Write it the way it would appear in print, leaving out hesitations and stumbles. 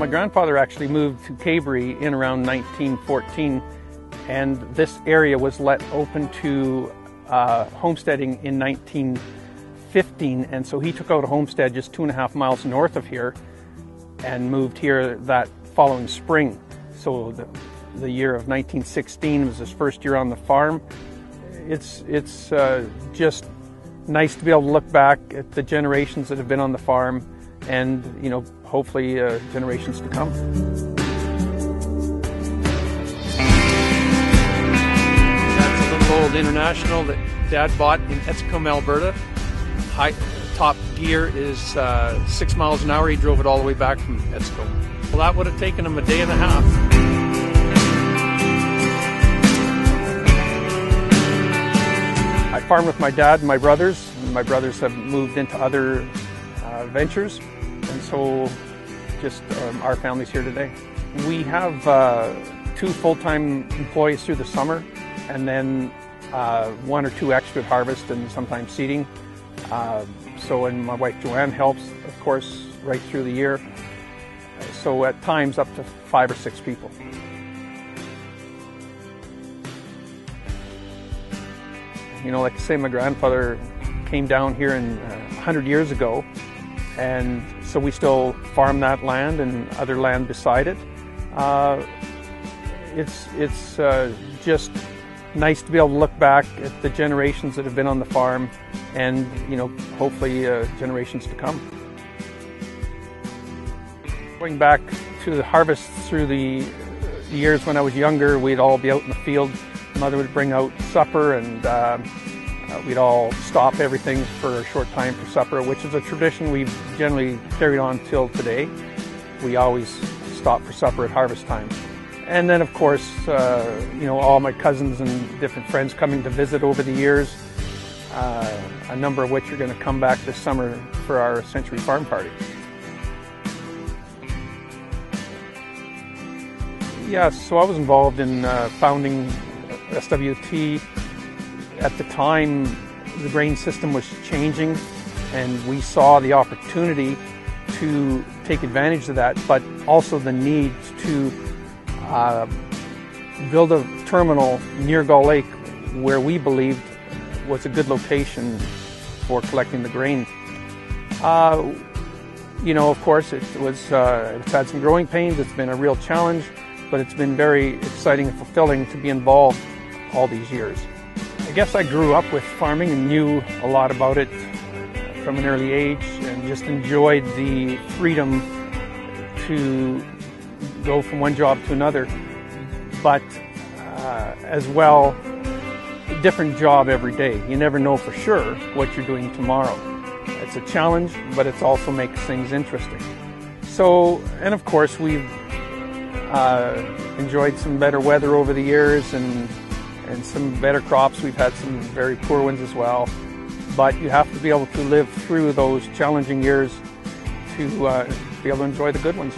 My grandfather actually moved to Cabery in around 1914, and this area was let open to homesteading in 1915, and so he took out a homestead just 2.5 miles north of here and moved here that following spring. So the year of 1916 was his first year on the farm. It's just nice to be able to look back at the generations that have been on the farm, and hopefully generations to come. That's a little old International that Dad bought in Etscombe, Alberta. Top gear is 6 miles an hour. He drove it all the way back from Etscombe. Well, that would have taken him a day and a half. I farm with my dad and my brothers. My brothers have moved into other ventures, and so just our family's here today. We have 2 full-time employees through the summer, and then 1 or 2 extra at harvest and sometimes seeding. And my wife Joanne helps, of course, right through the year. So at times up to 5 or 6 people. Like I say, my grandfather came down here 100 years ago, and so we still farm that land and other land beside it. It's just nice to be able to look back at the generations that have been on the farm, and hopefully generations to come. Going back to the harvest through the years when I was younger, we'd all be out in the field. Mother would bring out supper, and we'd all stop everything for a short time for supper, which is a tradition we've generally carried on till today. We always stop for supper at harvest time. And then, of course, all my cousins and different friends coming to visit over the years, a number of which are going to come back this summer for our Century Farm Party. Yes, so I was involved in founding SWT. At the time, the grain system was changing, and we saw the opportunity to take advantage of that, but also the need to build a terminal near Gull Lake where we believed was a good location for collecting the grain. Of course, it's had some growing pains. It's been a real challenge, but it's been very exciting and fulfilling to be involved all these years. I guess I grew up with farming and knew a lot about it from an early age, and just enjoyed the freedom to go from one job to another, but as well, a different job every day. You never know for sure what you're doing tomorrow. It's a challenge, but it also makes things interesting. So, and of course, we've enjoyed some better weather over the years, and some better crops. We've had some very poor ones as well, but you have to be able to live through those challenging years to be able to enjoy the good ones.